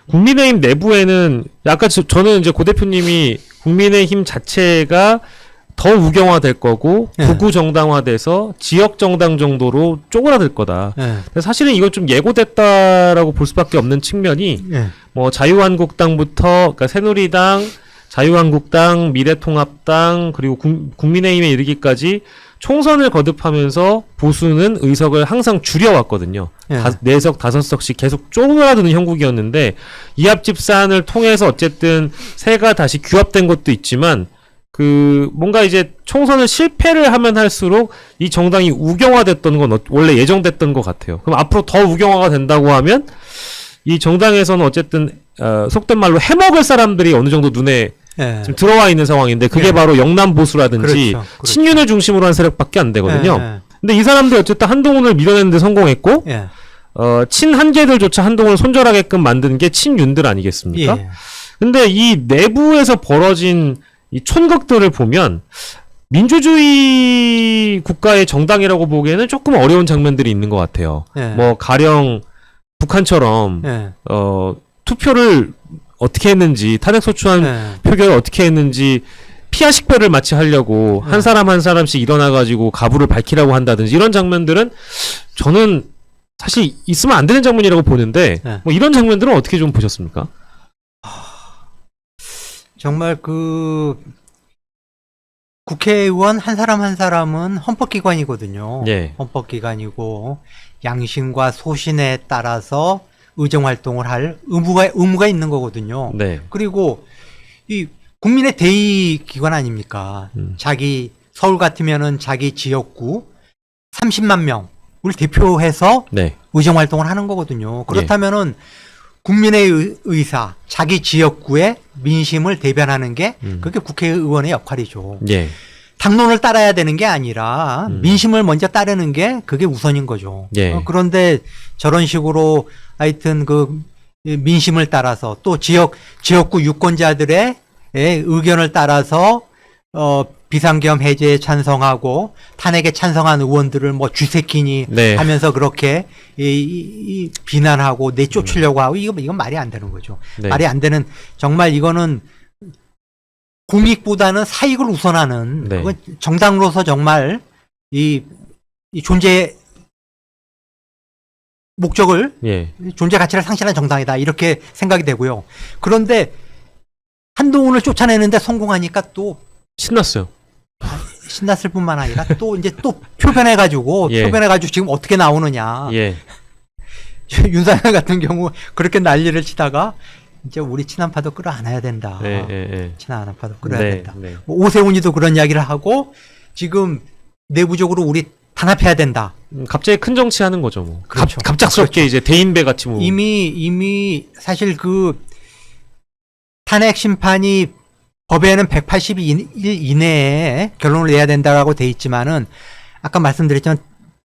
국민의힘 내부에는 약간 저는 이제 고 대표님이 국민의힘 자체가 더 우경화될 거고 네. 극우 정당화돼서 지역 정당 정도로 쪼그라들 거다. 예. 근데 사실은 이건 좀 예고됐다라고 볼 수밖에 없는 측면이 예. 뭐 자유한국당부터 그러니까 새누리당, 자유한국당, 미래통합당 그리고 국민의힘에 이르기까지 총선을 거듭하면서 보수는 의석을 항상 줄여왔거든요. 예. 4석, 5석씩 계속 쪼그라드는 형국이었는데 이합 집산을 통해서 어쨌든 세가 다시 규합된 것도 있지만 그 뭔가 이제 총선을 실패를 하면 할수록 이 정당이 우경화됐던 건 원래 예정됐던 것 같아요. 그럼 앞으로 더 우경화가 된다고 하면 이 정당에서는 어쨌든 속된 말로 해먹을 사람들이 어느 정도 눈에 예. 지금 들어와 있는 상황인데 그게 예. 바로 영남 보수라든지 그렇죠. 그렇죠. 친윤을 중심으로 한 세력밖에 안 되거든요. 예. 근데 이 사람들이 어쨌든 한동훈을 밀어내는데 성공했고 예. 친한계들조차 한동훈을 손절하게끔 만든 게 친윤들 아니겠습니까? 예. 근데 이 내부에서 벌어진 이 촌극들을 보면 민주주의 국가의 정당이라고 보기에는 조금 어려운 장면들이 있는 것 같아요. 예. 뭐 가령 북한처럼 예. 투표를 어떻게 했는지 탄핵소추안 예. 표결을 어떻게 했는지 피하 식별을 마치 하려고 한 사람 한 사람씩 일어나가지고 가부를 밝히라고 한다든지 이런 장면들은 저는 사실 있으면 안 되는 장면이라고 보는데 네. 뭐 이런 장면들은 어떻게 좀 보셨습니까? 정말 그 국회의원 한 사람 한 사람은 헌법기관이거든요. 예. 헌법기관이고 양심과 소신에 따라서 의정활동을 할 의무가 있는 거거든요. 네. 그리고 이 국민의 대의 기관 아닙니까? 자기 서울 같으면은 자기 지역구 30만 명을 대표해서 네. 의정활동을 하는 거거든요. 그렇다면은 국민의 의사, 자기 지역구의 민심을 대변하는 게 그게 국회의원의 역할이죠. 예. 당론을 따라야 되는 게 아니라 민심을 먼저 따르는 게 그게 우선인 거죠. 예. 그런데 저런 식으로 하여튼 그 민심을 따라서 또 지역구 유권자들의 의견을 따라서 비상계엄 해제에 찬성하고 탄핵에 찬성한 의원들을 뭐 쥐새끼니 네. 하면서 그렇게 이 비난하고 내쫓으려고 하고 이건 말이 안 되는 거죠. 네. 말이 안 되는 정말 이거는 공익보다는 사익을 우선하는 네. 그건 정당으로서 정말 이 존재 목적을 예. 존재 가치를 상실한 정당이다 이렇게 생각이 되고요. 그런데 한동훈을 쫓아내는데 성공하니까 또 신났어요. 신났을 뿐만 아니라 또 이제 또 표변해가지고 예. 지금 어떻게 나오느냐. 예. 윤석열 같은 경우 그렇게 난리를 치다가 이제 우리 친한파도 끌어안아야 된다. 예. 예. 친한파도 끌어야 네. 된다. 네. 뭐 오세훈이도 그런 이야기를 하고 지금 내부적으로 우리 단합해야 된다. 갑자기 큰 정치 하는 거죠, 뭐. 그렇죠. 갑작스럽게 그렇죠. 이제 대인배 같이 뭐. 이미 사실 그 탄핵 심판이 법에는 180일 이내에 결론을 내야 된다라고 돼 있지만은 아까 말씀드렸지만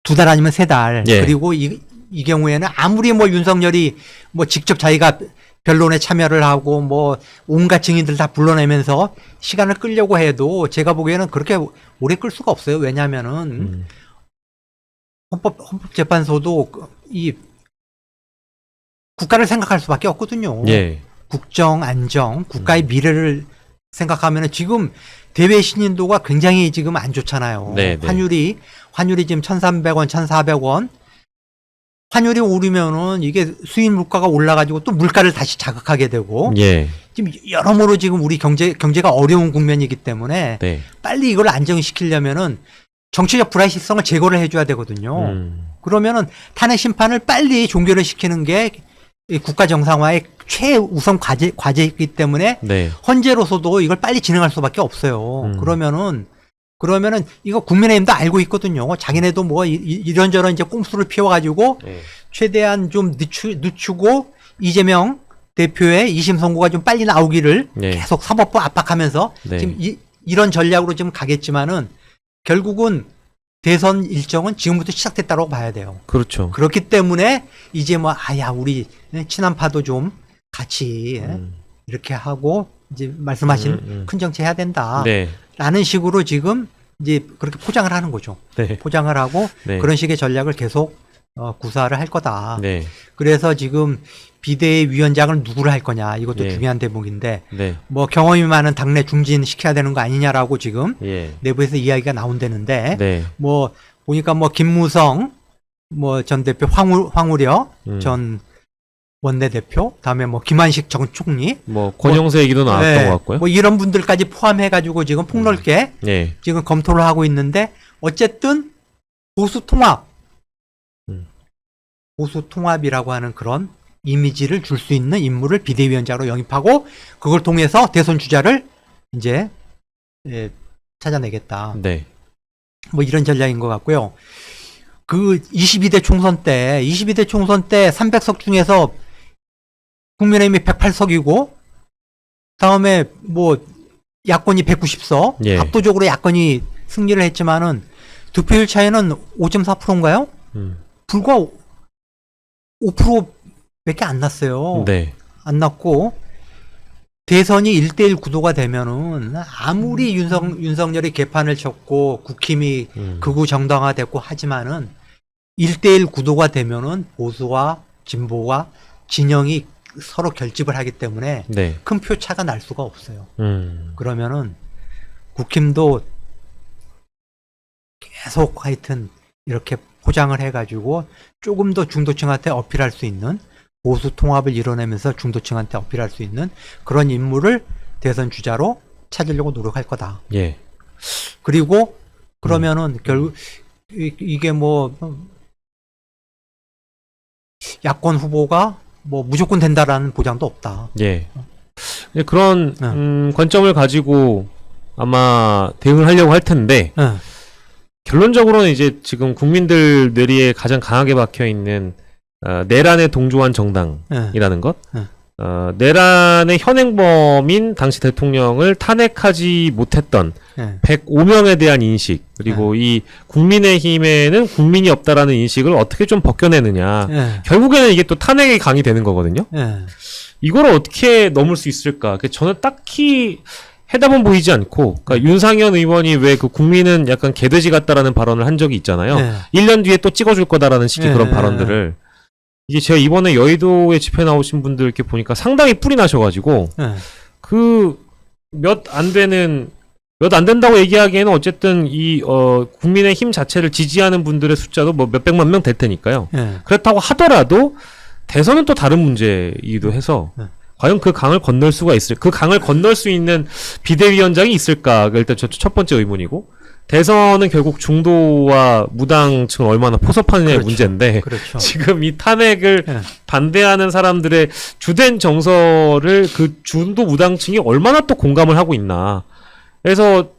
2달 아니면 3달. 예. 그리고 이 경우에는 아무리 뭐 윤석열이 뭐 직접 자기가 변론에 참여를 하고 뭐 온갖 증인들 다 불러내면서 시간을 끌려고 해도 제가 보기에는 그렇게 오래 끌 수가 없어요. 왜냐하면은 헌법재판소도 이 국가를 생각할 수밖에 없거든요. 예. 국정, 안정, 국가의 미래를 생각하면은 지금 대외 신인도가 굉장히 지금 안 좋잖아요. 네, 네. 환율이 지금 1,300원, 1,400원. 환율이 오르면은 이게 수입 물가가 올라가지고 또 물가를 다시 자극하게 되고 예. 지금 여러모로 지금 우리 경제가 어려운 국면이기 때문에 네. 빨리 이걸 안정시키려면은 정치적 불확실성을 제거를 해줘야 되거든요. 그러면은 탄핵 심판을 빨리 종결을 시키는 게 이 국가 정상화의 최우선 과제이기 때문에 네. 헌재로서도 이걸 빨리 진행할 수밖에 없어요. 그러면은 이거 국민의힘도 알고 있거든요. 자기네도 뭐 이런저런 이제 꼼수를 피워가지고 네. 최대한 좀 늦추고 이재명 대표의 2심 선고가 좀 빨리 나오기를 네. 계속 사법부 압박하면서 네. 지금 이런 전략으로 좀 가겠지만은 결국은 대선 일정은 지금부터 시작됐다고 봐야 돼요. 그렇죠. 그렇기 때문에 이제 뭐 우리 친한파도 좀 같이 이렇게 하고 이제 말씀하신 큰 정치 해야 된다. 네. 라는 식으로 지금 이제 그렇게 포장을 하는 거죠. 네. 포장을 하고 네. 그런 식의 전략을 계속 구사를 할 거다. 네. 그래서 지금 비대위원장을 누구를 할 거냐 이것도 예. 중요한 대목인데 네. 뭐 경험이 많은 당내 중진 시켜야 되는 거 아니냐라고 지금 예. 내부에서 이야기가 나온다는데 네. 뭐 보니까 뭐 김무성 뭐 전 대표 황우려 전 원내대표 다음에 뭐 김한식 전 총리 뭐 권영세 얘기도 나왔던 네, 것 같고요. 뭐 이런 분들까지 포함해 가지고 지금 폭넓게 예. 지금 검토를 하고 있는데 어쨌든 보수 통합 보수 통합이라고 하는 그런 이미지를 줄 수 있는 인물을 비대위원장으로 영입하고 그걸 통해서 대선 주자를 이제 찾아내겠다. 네. 뭐 이런 전략인 것 같고요. 그 22대 총선 때 300석 중에서 국민의힘이 108석이고 다음에 뭐 야권이 190석 예. 압도적으로 야권이 승리를 했지만은 득표율 차이는 5.4%인가요? 불과 5%밖에 안 났어요. 네. 안 났고 대선이 1대1 구도가 되면은 아무리 윤석열이 개판을 쳤고 국힘이 극우 정당화됐고 하지만은 1대1 구도가 되면은 보수와 진보와 진영이 서로 결집을 하기 때문에 네. 큰 표차가 날 수가 없어요. 그러면은 국힘도 계속 하여튼 이렇게 포장을 해가지고 조금 더 중도층한테 어필할 수 있는 보수 통합을 이뤄내면서 중도층한테 어필할 수 있는 그런 인물을 대선 주자로 찾으려고 노력할 거다. 예. 그리고 그러면은 결국 이게 뭐 야권 후보가 뭐 무조건 된다라는 보장도 없다. 예. 그런 관점을 가지고 아마 대응을 하려고 할 텐데 결론적으로는 이제 지금 국민들 뇌리에 가장 강하게 박혀 있는 내란에 동조한 정당이라는 것, 내란의 현행범인 당시 대통령을 탄핵하지 못했던 105명에 대한 인식, 그리고 이 국민의힘에는 국민이 없다라는 인식을 어떻게 좀 벗겨내느냐. 결국에는 이게 또 탄핵의 강이 되는 거거든요. 이걸 어떻게 넘을 수 있을까? 저는 딱히 해답은 보이지 않고, 그러니까 윤상현 의원이 왜 그 국민은 약간 개돼지 같다라는 발언을 한 적이 있잖아요. 1년 뒤에 또 찍어줄 거다라는 식의 그런 발언들을. 이게 제가 이번에 여의도에 집회 나오신 분들 이렇게 보니까 상당히 뿔이 나셔가지고, 몇 안 된다고 얘기하기에는 어쨌든 국민의 힘 자체를 지지하는 분들의 숫자도 뭐 몇백만 명 될 테니까요. 그렇다고 하더라도 대선은 또 다른 문제이기도 해서, 과연 그 강을 건널 수가 그 강을 건널 수 있는 비대위원장이 있을까가 일단 첫 번째 의문이고, 대선은 결국 중도와 무당층을 얼마나 포섭하느냐의 문제인데, 지금 이 탄핵을 반대하는 사람들의 주된 정서를 그 중도 무당층이 얼마나 또 공감을 하고 있나. 그래서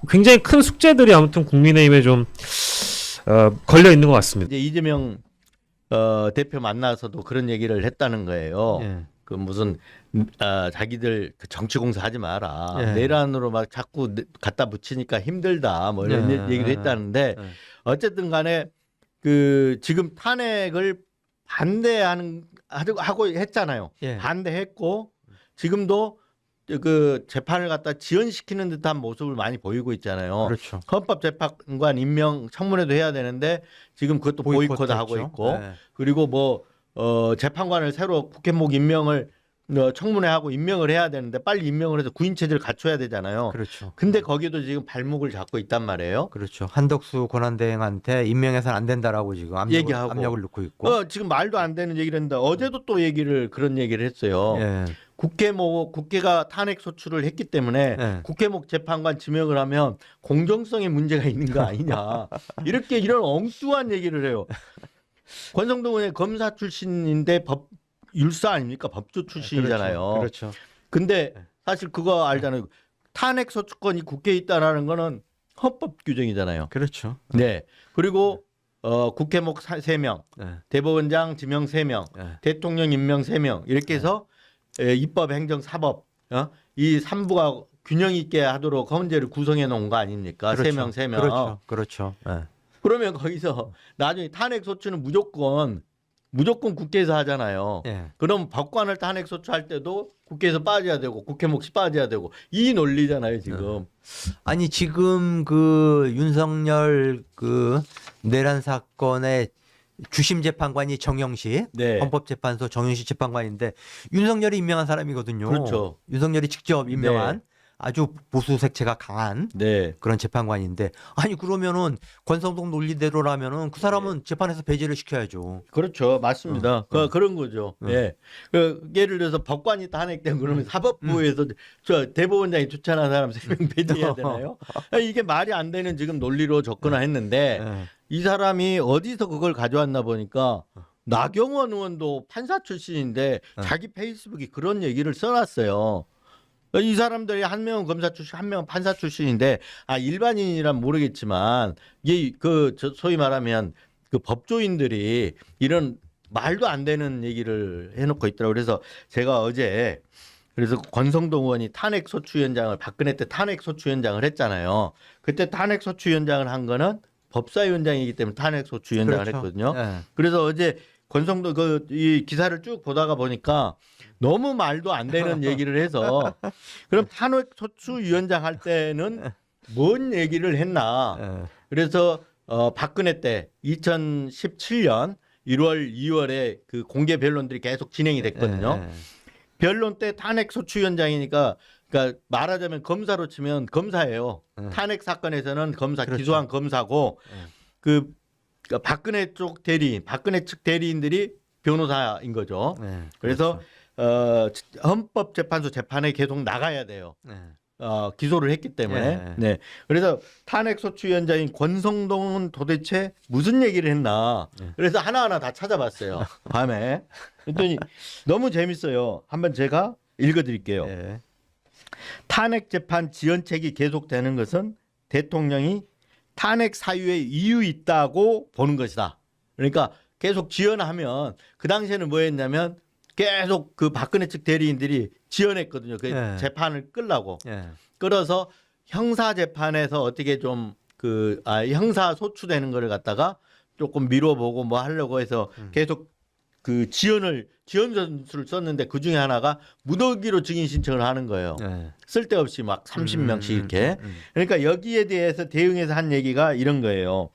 굉장히 큰 숙제들이 아무튼 국민의힘에 좀 걸려 있는 것 같습니다. 이제 이재명 대표 만나서도 그런 얘기를 했다는 거예요. 그 무슨 자기들 그 정치공사 하지 마라. 내란으로 막 자꾸 갖다 붙이니까 힘들다. 뭐 이런 얘기도 했다는데 어쨌든 간에 그 지금 탄핵을 하고 했잖아요. 반대했고 지금도 그 재판을 갖다 지연시키는 듯한 모습을 많이 보이고 있잖아요. 그렇죠. 헌법재판관 임명 청문회도 해야 되는데 지금 그것도 보이콧 하고 있고 그리고 뭐 재판관을 새로 국회목 임명을 청문회하고 임명을 해야 되는데 빨리 임명을 해서 구인 체제를 갖춰야 되잖아요. 그렇죠. 근데 거기도 지금 발목을 잡고 있단 말이에요. 그렇죠. 한덕수 권한대행한테 임명해서는 안 된다라고 지금 압력을 넣고 있고. 지금 말도 안 되는 얘기를 했는데 어제도 또 그런 얘기를 했어요. 국회가 탄핵 소추를 했기 때문에 국회목 재판관 지명을 하면 공정성에 문제가 있는 거 아니냐. 이런 엉뚱한 얘기를 해요. 권성동 의원 검사 출신인데 율사 아닙니까? 법조 출신이잖아요. 그렇죠. 근데 사실 그거 알잖아요. 탄핵 소추권이 국회에 있다라는 거는 헌법 규정이잖아요. 그렇죠. 네. 그리고 국회목 3명, 대법원장 지명 3명, 대통령 임명 3명 이렇게 해서 입법, 행정, 사법 이 3부가 균형 있게 하도록 헌재를 구성해 놓은 거 아닙니까? 그렇죠. 3명, 3명. 그렇죠. 그러면 거기서 나중에 탄핵 소추는 무조건 국회에서 하잖아요. 그럼 법관을 탄핵 소추할 때도 국회에서 빠져야 되고 국회 몫이 빠져야 되고 이 논리잖아요 지금. 아니 지금 그 윤석열 그 내란 사건의 주심 재판관이 정영식, 네. 헌법재판소 정영식 재판관인데 윤석열이 임명한 사람이거든요. 그렇죠. 윤석열이 직접 임명한 아주 보수 색채가 강한 네. 그런 재판관인데 아니 그러면은 권성동 논리대로라면은 그 사람은 재판에서 배제를 시켜야죠. 그렇죠. 맞습니다. 그런 거죠. 예. 예를 들어서 법관이 탄핵되면 그러면 사법부에서 저 대법원장이 추천한 사람 3명 배제해야 되나요? 이게 말이 안 되는 지금 논리로 접근했는데 이 사람이 어디서 그걸 가져왔나 보니까 나경원 의원도 판사 출신인데 자기 페이스북에 그런 얘기를 써놨어요. 이 사람들이 한 명은 검사 출신, 한 명은 판사 출신인데, 일반인이란 모르겠지만, 소위 말하면 그 법조인들이 이런 말도 안 되는 얘기를 해놓고 있더라고요. 그래서 제가 어제, 그래서 권성동 의원이 탄핵소추위원장을, 박근혜 때 탄핵소추위원장을 했잖아요. 그때 탄핵소추위원장을 한 거는 법사위원장이기 때문에 탄핵소추위원장을 그렇죠. 했거든요. 네. 그래서 어제 권성동 이 기사를 쭉 보다가 보니까 너무 말도 안 되는 얘기를 해서 그럼 탄핵소추위원장 할 때는 뭔 얘기를 했나. 그래서 박근혜 때 2017년 1월, 2월에 그 공개 변론들이 계속 진행이 됐거든요. 변론 때 탄핵소추위원장이니까 그러니까 말하자면 검사로 치면 검사예요. 탄핵 사건에서는 검사, 그렇죠. 기소한 검사고 그러니까 박근혜 쪽 대리인, 박근혜 측 대리인들이 변호사인 거죠. 그래서 헌법재판소 재판에 계속 나가야 돼요. 기소를 했기 때문에. 네. 그래서 탄핵소추위원장인 권성동은 도대체 무슨 얘기를 했나. 그래서 하나하나 다 찾아봤어요. 밤에. 그랬더니 너무 재밌어요. 한번 제가 읽어드릴게요. 탄핵재판 지연책이 계속되는 것은 대통령이 탄핵 사유에 이유 있다고 보는 것이다. 그러니까 계속 지연하면 그 당시에는 뭐 했냐면 계속 그 박근혜 측 대리인들이 지연했거든요. 그 재판을 끌라고. 끌어서 형사 재판에서 어떻게 좀 형사 소추되는 거를 갖다가 조금 미뤄보고 뭐 하려고 해서 계속 그 지연 전술을 썼는데 그 중에 하나가 무더기로 증인 신청을 하는 거예요. 쓸데없이 막 30명씩 이렇게. 그러니까 여기에 대해서 대응해서 한 얘기가 이런 거예요.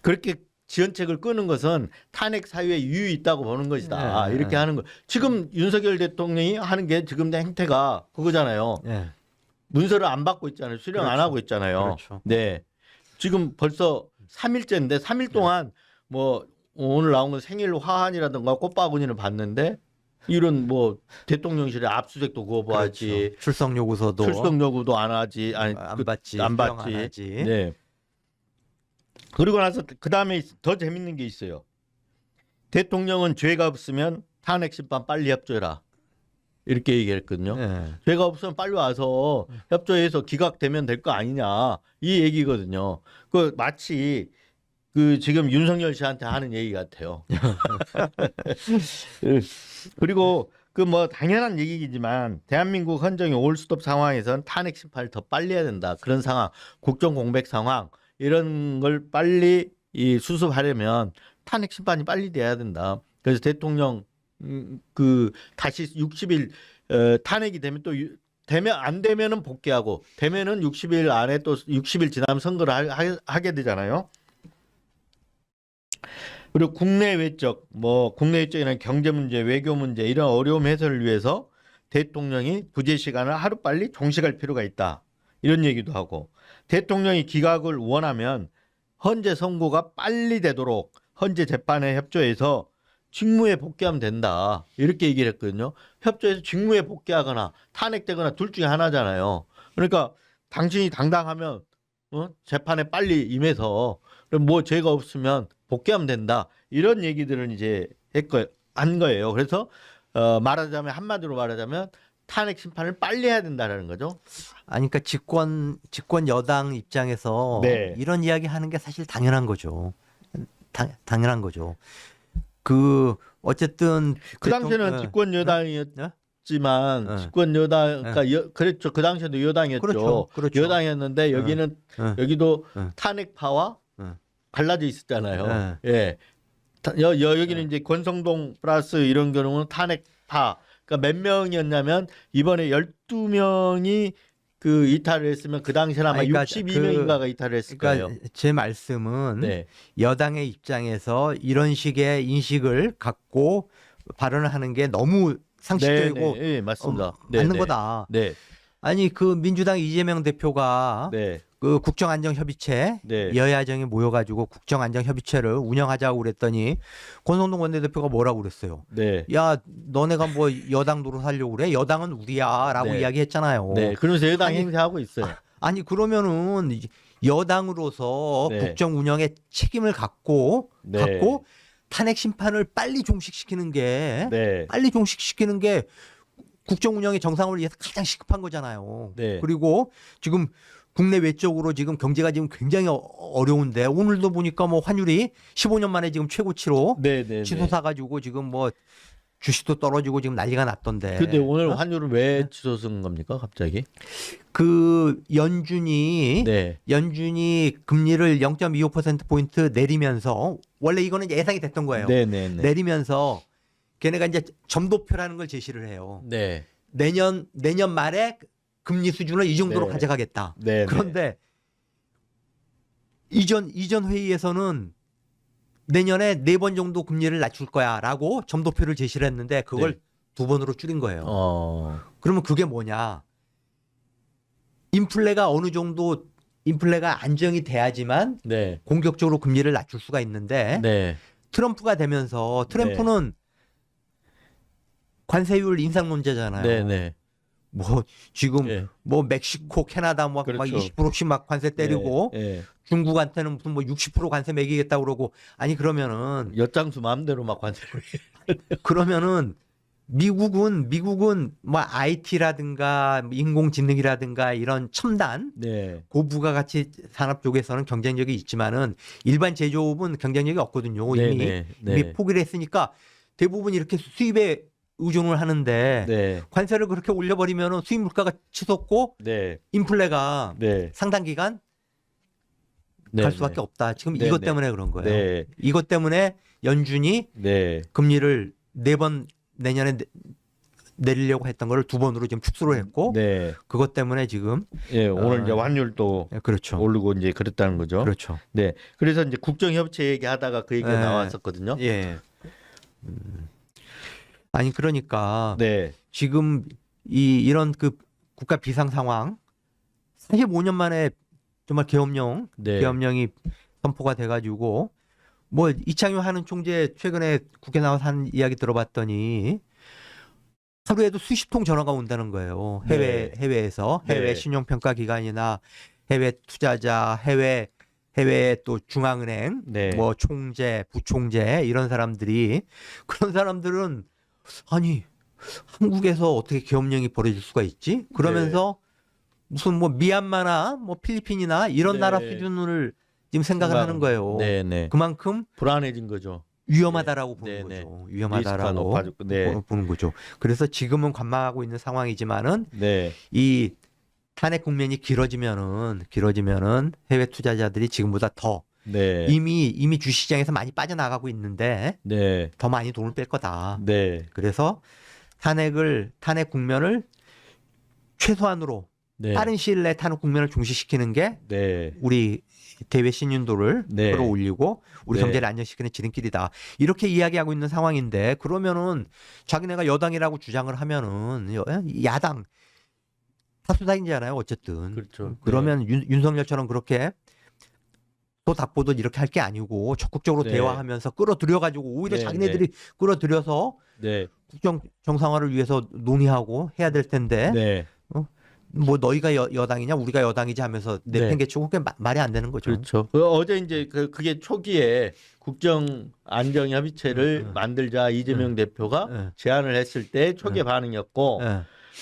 그렇게 지연책을 끄는 것은 탄핵 사유에 유유 있다고 보는 것이다. 이렇게 하는 거. 지금 윤석열 대통령이 하는 게 지금 행태가 그거잖아요. 문서를 안 받고 있잖아요. 수령 그렇죠. 안 하고 있잖아요. 그렇죠. 네. 지금 벌써 3일째인데 3일 동안 뭐 오늘 나온 건 생일 화환이라든가 꽃바구니를 받는데 이런 뭐 대통령실에 압수수색도 거부하지. 그렇죠. 출석 요구서도 출석 요구도 안 하지. 아니 안 받지. 안 수령 받지. 안 하지. 네. 그리고 나서 그 다음에 더 재밌는 게 있어요. 대통령은 죄가 없으면 탄핵 심판 빨리 협조해라. 이렇게 얘기했거든요. 죄가 없으면 빨리 와서 협조해서 기각되면 될 거 아니냐. 이 얘기거든요. 그 마치 그 지금 윤석열 씨한테 하는 얘기 같아요. 그리고 그 뭐 당연한 얘기이지만 대한민국 헌정의 올스톱 상황에선 탄핵 심판을 더 빨리 해야 된다. 그런 상황, 국정 공백 상황 이런 걸 빨리 수습하려면 탄핵 심판이 빨리 돼야 된다. 그래서 대통령 다시 60일 탄핵이 되면 또 되면 안 되면은 복귀하고 되면은 60일 안에 또 60일 지나면 선거를 하게 되잖아요. 그리고 국내 외적 국내 외적이나 경제 문제, 외교 문제 이런 어려움 해소를 위해서 대통령이 부재 시간을 하루 빨리 종식할 필요가 있다. 이런 얘기도 하고 대통령이 기각을 원하면 헌재 선고가 빨리 되도록 헌재 재판에 협조해서 직무에 복귀하면 된다. 이렇게 얘기를 했거든요. 협조해서 직무에 복귀하거나 탄핵되거나 둘 중에 하나잖아요. 그러니까 당신이 당당하면 재판에 빨리 임해서 뭐 죄가 없으면 복귀하면 된다. 이런 얘기들은 이제 한 거예요. 그래서 말하자면 한마디로 말하자면 탄핵 심판을 빨리 해야 된다라는 거죠. 아니 그러니까 집권 여당 입장에서 이런 이야기 하는 게 사실 당연한 거죠. 당연한 거죠. 어쨌든 그 당시에는 집권 여당이었지만 집권 여당 그러니까 그랬죠. 그 당시에도 여당이었죠. 그렇죠. 여당이었는데 여기는 여기도 탄핵파와 갈라져 있었잖아요. 예. 여기는 이제 권성동 플러스 이런 경우는 탄핵파. 그러니까 몇 명이었냐면 이번에 12명이 그 이탈을 했으면 그 당시에는 아마 아니, 그러니까 62명인가가 이탈을 했을 거예요. 그러니까 제 말씀은 네. 여당의 입장에서 이런 식의 인식을 갖고 발언을 하는 게 너무 상식적이고 네, 네, 맞습니다. 맞는 네, 거다. 네. 아니 그 민주당 이재명 대표가 네. 그 국정안정협의체 네. 여야정이 모여가지고 국정안정협의체를 운영하자고 그랬더니 권성동 원내대표가 뭐라고 그랬어요? 네. 야 너네가 뭐 여당 노릇하려고 그래? 여당은 우리야라고 네. 이야기했잖아요. 네. 그러면서 여당 아니, 행사하고 있어요. 아니 그러면은 여당으로서 네. 국정 운영에 책임을 갖고 네. 탄핵 심판을 빨리 종식시키는 게 네. 빨리 종식시키는 게 국정 운영의 정상을 위해서 가장 시급한 거잖아요. 네. 그리고 지금 국내 외적으로 지금 경제가 지금 굉장히 어려운데 오늘도 보니까 뭐 환율이 15년 만에 지금 최고치로 네, 네. 치솟아 가지고 지금 뭐 주식도 떨어지고 지금 난리가 났던데. 근데 오늘 환율을 왜 치솟은 겁니까? 갑자기? 그 연준이 네. 금리를 0.25% 포인트 내리면서 원래 이거는 예상이 됐던 거예요. 네, 네, 네. 내리면서 걔네가 이제 점도표라는 걸 제시를 해요. 네. 내년 말에 금리 수준을 이 정도로 네. 가져가겠다. 네, 그런데 이전 회의에서는 내년에 4번 정도 금리를 낮출 거야라고 점도표를 제시를 했는데 그걸 네. 2번으로 줄인 거예요. 그러면 그게 뭐냐? 인플레가 어느 정도 인플레가 안정이 돼야지만 네. 공격적으로 금리를 낮출 수가 있는데 네. 트럼프가 되면서 트럼프는 관세율 인상론자잖아요. 네, 네. 뭐 지금 네. 뭐 멕시코, 캐나다 막 그렇죠. 20%씩 막 관세 때리고 네. 중국한테는 무슨 뭐 60% 관세 매기겠다 그러고 아니 그러면은 엿장수 마음대로 막 관세를 그러면은 미국은 뭐 IT라든가 인공지능이라든가 이런 첨단 네. 고부가가치 산업 쪽에서는 경쟁력이 있지만은 일반 제조업은 경쟁력이 없거든요. 네, 이미 네, 네. 이미 포기를 했으니까 대부분 이렇게 수입에 의존을 하는데 네. 관세를 그렇게 올려버리면은 수입 물가가 치솟고 네. 인플레가 네. 상당 기간 네. 갈 수밖에 없다. 지금 네, 이것 네. 때문에 그런 거예요. 네. 이것 때문에 연준이 네. 금리를 4번 내년에 내리려고 했던 거를 2번으로 지금 축소를 했고 네. 그것 때문에 지금 예, 오늘 이제 환율도 그렇죠. 오르고 이제 그랬다는 거죠. 그렇죠. 네. 그래서 이제 국정협체 얘기하다가 그 얘기가 네. 나왔었거든요. 예. 아니 그러니까 네. 지금 이런 그 국가 비상 상황 45년 만에 정말 네. 계엄령이 선포가 돼가지고 뭐 이창용 하는 총재 최근에 국회 나와서 하는 이야기 들어봤더니 하루에도 수십 통 전화가 온다는 거예요. 해외에서 네. 해외 신용평가 기관이나 해외 투자자, 해외 또 중앙은행, 네. 뭐 총재, 부총재 이런 사람들이 그런 사람들은 아니 한국에서 어떻게 계엄령이 벌어질 수가 있지? 그러면서 무슨 뭐 미얀마나 뭐 필리핀이나 이런 네. 나라 수준을 지금 생각을 하는 거예요. 네, 네. 그만큼 불안해진 거죠. 위험하다라고 보는 네, 네. 거죠. 리스크가 위험하다라고 높아졌고, 네. 보는 거죠. 그래서 지금은 관망하고 있는 상황이지만은 네. 이 탄핵 국면이 길어지면은 해외 투자자들이 지금보다 더 네. 이미 주시장에서 많이 빠져나가고 있는데 네. 더 많이 돈을 뺄 거다. 네. 그래서 탄핵 국면을 최소한으로 네. 빠른 시일 내에 탄핵 국면을 종식시키는 게 네. 우리 대외 신윤도를 네. 끌어올리고 우리 네. 경제를 안정시키는 지름길이다. 이렇게 이야기하고 있는 상황인데 그러면은 자기네가 여당이라고 주장을 하면은 야당 사수당이잖아요. 어쨌든. 그렇죠. 그러면 윤석열처럼 그렇게 또 닭보듯 이렇게 할 게 아니고 적극적으로 네. 대화하면서 끌어들여가지고 오히려 네, 자기네들이 끌어들여서 네. 국정 정상화를 위해서 논의하고 해야 될 텐데 네. 뭐 너희가 여당이냐 우리가 여당이지 하면서 네. 내팽개치고 그게 말이 안 되는 거죠. 그렇죠. 어제 이제 그게 초기에 국정 안정 협의체를 만들자 이재명 대표가 제안을 했을 때 초기의 반응이었고 예.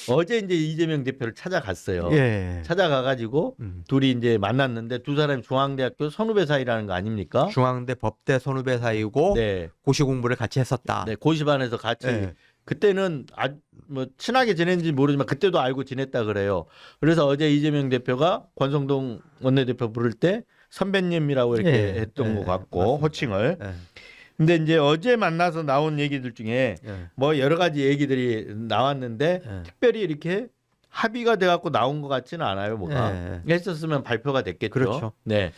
어제 이제 이재명 대표를 찾아갔어요. 예. 찾아가가지고 둘이 이제 만났는데 두 사람이 중앙대학교 선후배 사이라는 거 아닙니까? 중앙대 법대 선후배 사이고 네. 고시 공부를 같이 했었다. 네. 고시반에서 같이 네. 그때는 뭐 친하게 지낸지 모르지만 그때도 알고 지냈다 그래요. 그래서 어제 이재명 대표가 권성동 원내대표 부를 때 선배님이라고 이렇게 예. 했던 예. 것 같고 맞습니다. 호칭을. 예. 근데 이제 어제 만나서 나온 얘기들 중에 예. 뭐 여러 가지 얘기들이 나왔는데 예. 특별히 이렇게 합의가 돼갖고 나온 것 같지는 않아요, 뭐가. 했었으면 발표가 됐겠죠. 그렇죠. 네.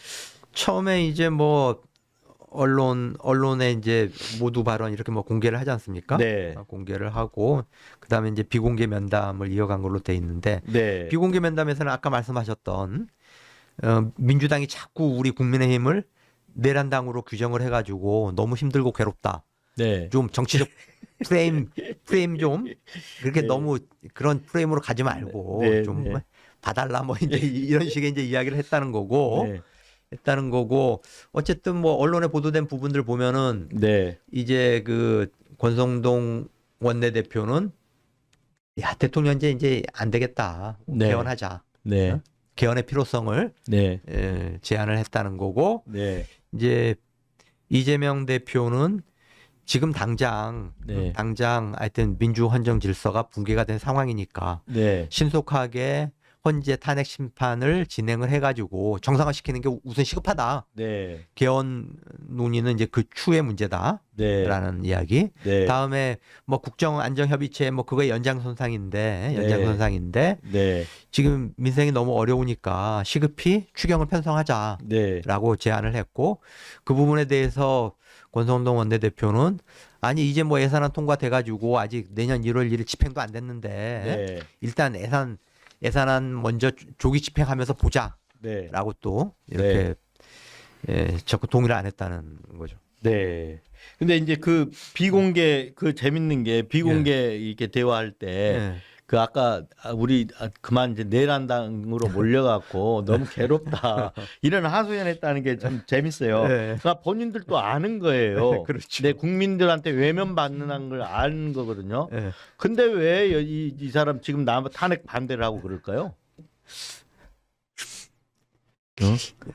처음에 이제 뭐 언론에 이제 모두 발언 이렇게 뭐 공개를 하지 않습니까? 네. 공개를 하고 그다음에 이제 비공개 면담을 이어간 걸로 돼 있는데 네. 비공개 면담에서는 아까 말씀하셨던 민주당이 자꾸 우리 국민의힘을 내란당으로 규정을 해가지고 너무 힘들고 괴롭다. 네. 좀 정치적 프레임 좀 그렇게 네. 너무 그런 프레임으로 가지 말고 네, 좀 네. 봐달라 뭐 이제 이런 식의 이제 이야기를 했다는 거고. 네. 했다는 거고 어쨌든 뭐 언론에 보도된 부분들 보면은 네. 이제 그 권성동 원내대표는 야 대통령제 이제 안 되겠다 네. 개헌하자 네. 어? 개헌의 필요성을 네. 제안을 했다는 거고 네. 이제 이재명 대표는 지금 당장 하여튼 민주 헌정 질서가 붕괴가 된 상황이니까 네. 신속하게 헌재 탄핵 심판을 진행을 해가지고 정상화시키는 게 우선 시급하다. 네. 개헌 논의는 이제 그 추후의 문제다라는 네. 이야기. 네. 다음에 뭐 국정안정협의체 뭐 그거의 연장선상인데 네. 지금 민생이 너무 어려우니까 시급히 추경을 편성하자라고 네. 제안을 했고 그 부분에 대해서 권성동 원내대표는 아니 이제 뭐 예산안 통과돼가지고 아직 내년 1월 1일 집행도 안 됐는데 네. 일단 예산안 먼저 조기 집행하면서 보자라고 네. 또 이렇게 적극 동의를 안 했다는 거죠. 네. 근데 이제 그 비공개 그 재밌는 게 비공개 이렇게 대화할 때 그 아까 우리 그만 이제 내란당으로 몰려갖고 너무 괴롭다 이런 하소연했다는 게 참 재밌어요. 그러니까 본인들도 아는 거예요. 그렇죠. 내 국민들한테 외면받는 걸 아는 거거든요. 근데 왜 이 사람 지금 탄핵 반대를 하고 그럴까요?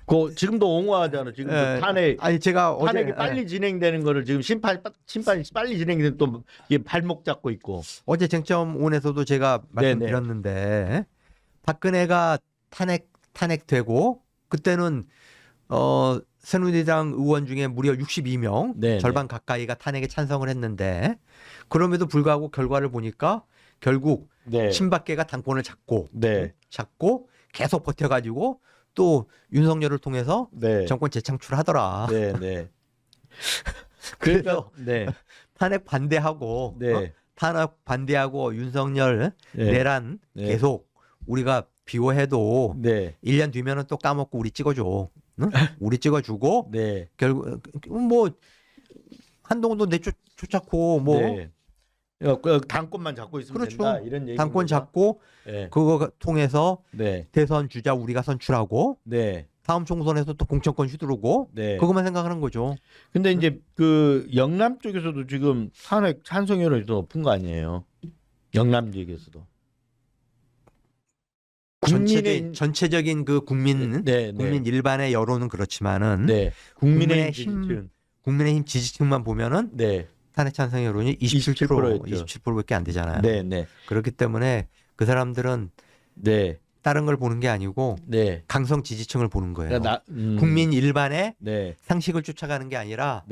그 지금도 옹호하잖아. 지금 탄핵 아니 제가 탄핵이 빨리 진행되는 거를 지금 심판이 빨리 진행되는 또 이게 발목 잡고 있고. 어제 쟁점온에서도 제가 말씀드렸는데 박근혜가 탄핵되고 그때는 새누리당 의원 중에 무려 62명 절반 가까이가 탄핵에 찬성을 했는데 그럼에도 불구하고 결과를 보니까 결국 친박계가 당권을 잡고 계속 버텨가지고 또 윤석열을 통해서 정권 재창출하더라. 그래서 탄핵 반대하고 탄핵 반대하고 윤석열 내란 계속 우리가 비호해도 1년 뒤면은 또 까먹고 우리 찍어줘. 응? 우리 찍어주고 결국 뭐 한동훈도 내쫓았고 뭐 당권만 잡고 있으면 그렇죠. 된다 이런 얘기. 당권 잡고 그거 통해서 대선 주자 우리가 선출하고 다음 총선에서 또 공천권 휘두르고 그것만 생각하는 거죠. 근데 이제 그 영남 쪽에서도 지금 탄핵 찬성률이 더 높은 거 아니에요? 영남 지역에서도. 전체적인 그 국민 일반의 여론은 그렇지만은 국민의힘 지지층만 보면은 탄핵 찬성 여론이 27%밖에 안 되잖아요. 그렇기 때문에 그 사람들은 다른 걸 보는 게 아니고 강성 지지층을 보는 거예요. 국민 일반의 상식을 쫓아가는 게 아니라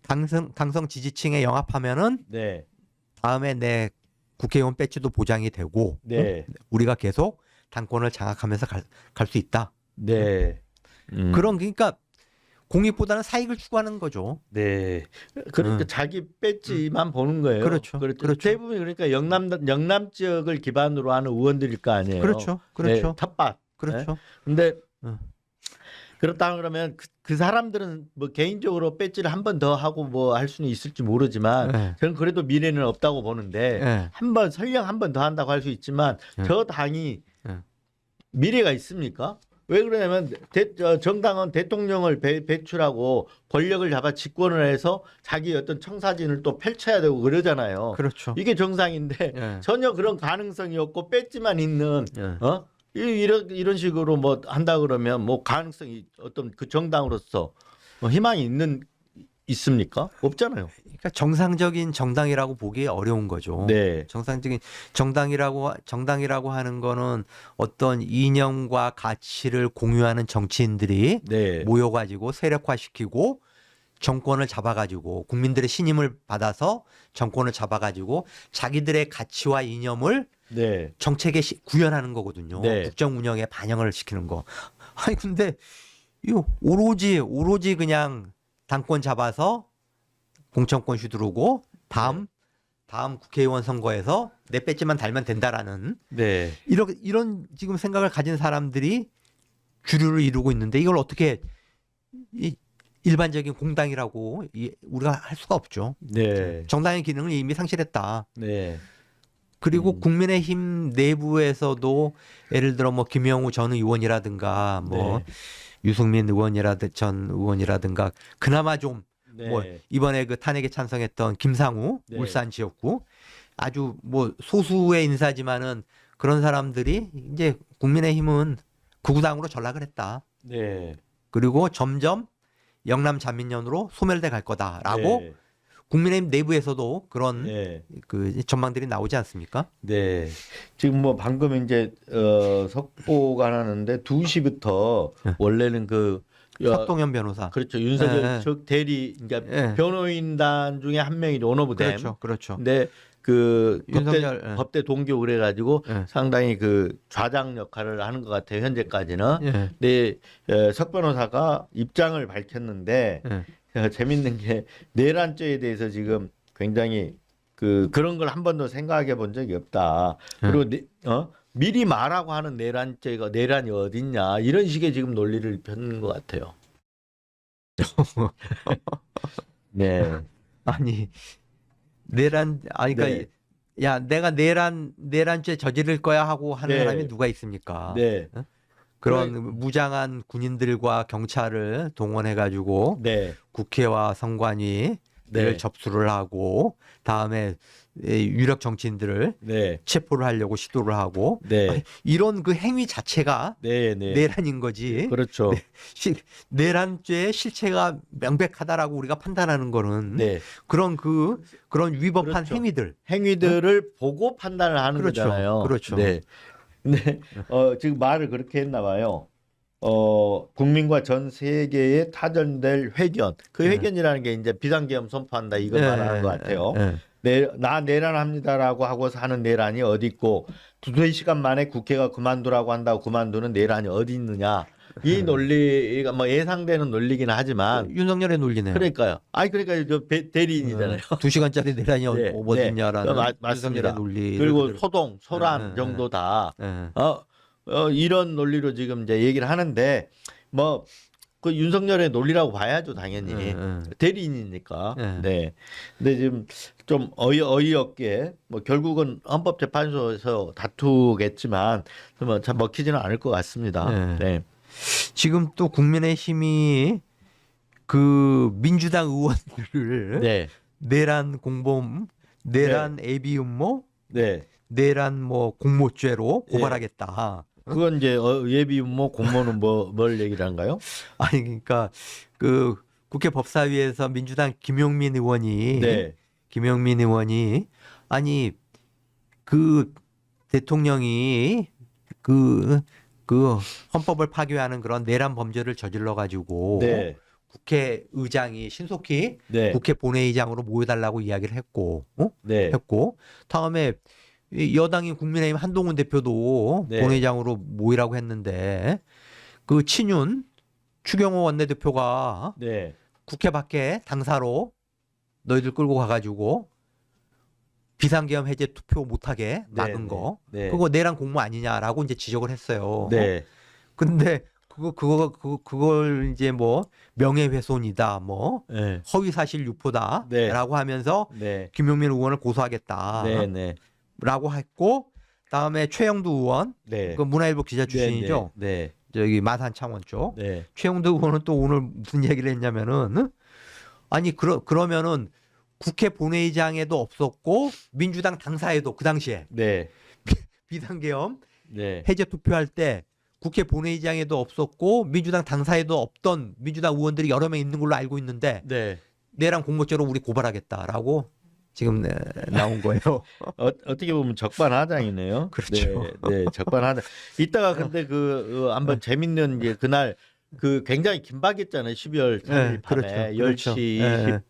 강성 지지층에 영합하면은 다음에 내 국회의원 배지도 보장이 되고 우리가 계속 당권을 장악하면서 갈 수 있다. 그런 그러니까 공익보다는 사익을 추구하는 거죠. 그러니까 자기 배지만 보는 거예요. 그렇죠. 대부분 그러니까 영남 지역을 기반으로 하는 의원들일 거 아니에요. 그렇죠. 텃밭. 그렇죠. 근데 그렇다 그러면 그 사람들은 뭐 개인적으로 배지를 한 번 더 하고 뭐 할 수는 있을지 모르지만 저는 그래도 미래는 없다고 보는데 설령 한 번 더 한다고 할 수 있지만 저 당이 미래가 있습니까? 왜 그러냐면 정당은 대통령을 배출하고 권력을 잡아 집권을 해서 자기 어떤 청사진을 또 펼쳐야 되고 그러잖아요. 그렇죠. 이게 정상인데 전혀 그런 가능성이 없고 배지만 있는 이런 식으로 뭐 한다 그러면 뭐 가능성이 어떤 그 정당으로서 뭐 희망이 있습니까? 없잖아요. 그러니까 정상적인 정당이라고 보기 어려운 거죠. 정상적인 정당이라고 하는 거는 어떤 이념과 가치를 공유하는 정치인들이 모여가지고 세력화시키고 정권을 잡아가지고 국민들의 신임을 받아서 정권을 잡아가지고 자기들의 가치와 이념을 네. 정책에 구현하는 거거든요. 네. 국정 운영에 반영을 시키는 거. 아니 근데 이거 오로지 그냥 당권 잡아서 공천권 휘두르고 다음 국회의원 선거에서 내 배지만 달면 된다라는 네. 이런 지금 생각을 가진 사람들이 주류를 이루고 있는데 이걸 어떻게 일반적인 공당이라고 우리가 할 수가 없죠. 네. 정당의 기능을 이미 상실했다. 네. 그리고 국민의힘 내부에서도 예를 들어 뭐 김영우 전 의원이라든가 뭐 네. 유승민 전 의원이라든가 그나마 좀 네. 뭐 이번에 그 탄핵에 찬성했던 김상우 네. 울산 지역구 아주 뭐 소수의 인사지만은 그런 사람들이 이제 국민의힘은 극우당으로 전락을 했다. 네. 그리고 점점 영남 자민련으로 소멸돼 갈 거다라고 네. 국민의힘 내부에서도 그런 네. 그 전망들이 나오지 않습니까? 네. 지금 뭐 방금 이제 속보가 나는데 2시부터 네. 원래는 그 석동현 변호사. 그렇죠. 윤석열 네. 측 대리 그러니까 네. 변호인단 중에 한 명이 오너부댐. 그렇죠. 근데 그 윤석열, 법대 동기고 그래가지고 네. 상당히 그 좌장 역할을 하는 것 같아요. 현재까지는. 예. 근데 석 변호사가 입장을 밝혔는데 예. 재밌는 게 내란죄에 대해서 지금 굉장히 그런 걸 한 번도 생각해 본 적이 없다. 그리고 미리 말하고 하는 내란이 어딨냐 이런 식의 지금 논리를 펴는 것 같아요. 네. 아니 그러니까 네. 야 내가 내란죄 저지를 거야 하고 하는 네. 사람이 누가 있습니까? 네. 그런 무장한 군인들과 경찰을 동원해 가지고 네. 국회와 선관위 를 네. 접수를 하고 다음에 유력 정치인들을 네. 체포를 하려고 시도를 하고 네. 이런 그 행위 자체가 네. 내란인 거지. 그렇죠. 내란죄의 실체가 명백하다라고 우리가 판단하는 거는 네. 그런 위법한 그렇죠. 행위들을 보고 판단을 하는 그렇죠. 거잖아요. 그렇죠. 네. 근데 지금 말을 그렇게 했나 봐요. 국민과 전 세계에 타전될 회견. 그 회견이라는 게 이제 비상계엄 선포한다 이거 말하는 것 같아요. 나 내란합니다라고 하고서 하는 내란이 어디 있고 두세 시간 만에 국회가 그만두라고 한다고 그만두는 내란이 어디 있느냐. 이 논리가 뭐 예상되는 논리기는 하지만 윤석열의 논리네요. 그러니까요. 그러니까 저 대리인이잖아요. 2시간짜리 내란이 네, 어딨냐라는 맞습니다. 윤석열의 논리. 그리고 소란 정도다. 이런 논리로 지금 이제 얘기를 하는데 뭐 그 윤석열의 논리라고 봐야죠 당연히 대리인이니까. 네. 근데 지금 좀 어이없게 뭐 결국은 헌법재판소에서 다투겠지만 뭐 참 먹히지는 않을 것 같습니다. 네. 지금 또 국민의힘이 그 민주당 의원들을 네. 내란 공범, 내란 애비 음모, 네. 내란 뭐 공모죄로 고발하겠다. 그건 이제 예비 음모 공모는 뭘 얘기를 한가요? 아니 그러니까 그 국회 법사위에서 민주당 김용민 의원이 아니 그 대통령이 그 헌법을 파괴하는 그런 내란 범죄를 저질러 가지고 국회의장이 신속히 국회 본회의장으로 모여달라고 이야기를 했고 다음에 여당인 국민의힘 한동훈 대표도 본회의장으로 모이라고 했는데 그 친윤 추경호 원내대표가 국회 밖에 당사로 너희들 끌고 가가지고 비상계엄 해제 투표 못하게 막은 거 그거 내란 공모 아니냐라고 이제 지적을 했어요. 근데 그걸 이제 뭐 명예훼손이다, 뭐 허위사실 유포다라고 하면서 김용민 의원을 고소하겠다. 라고 했고 다음에 최영두 의원 그 문화일보 기자 출신이죠. 저기 마산 창원 쪽 최영두 의원은 또 오늘 무슨 얘기를 했냐면은 아니 그러면은 국회 본회의장에도 없었고 민주당 당사에도 그 당시에 비상계엄 해제 투표할 때 국회 본회의장에도 없었고 민주당 당사에도 없던 민주당 의원들이 여러 명 있는 걸로 알고 있는데 내란 공모죄로 우리 고발하겠다라고 지금 나온 거예요. 어떻게 보면 적반하장이네요. 그렇죠. 네, 적반하장. 이따가 근데 한번 재밌는 게 그날 굉장히 긴박했잖아요. 12월 3일 밤에 10시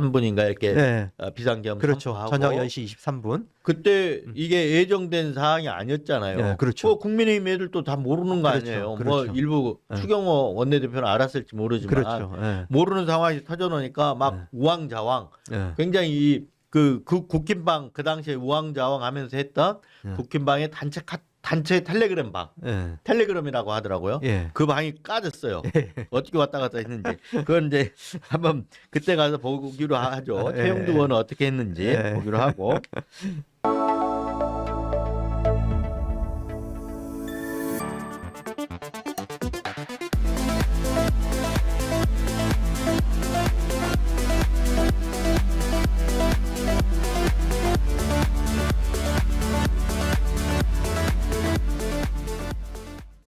23분인가 이렇게 네. 비상계엄 그렇죠. 선포하고 저녁 10시 23분. 그때 이게 예정된 사항이 아니었잖아요. 네, 그렇죠. 뭐 국민의힘 애들도 다 모르는 거 그렇죠, 아니에요. 그렇죠. 뭐 일부 네. 추경호 원내대표는 알았을지 모르지만 그렇죠. 예. 모르는 상황이 터져놓으니까 막 네. 우왕좌왕 예. 굉장히 그 국힘방 그 당시에 우왕좌왕 하면서 했던 네. 국힘방의 단체 텔레그램 방 예. 텔레그램이라고 하더라고요. 예. 그 방이 까졌어요. 어떻게 왔다 갔다 했는지. 그건 이제 한번 그때 가서 보기로 하죠. 예. 최영두 의원은 어떻게 했는지 예. 보기로 하고.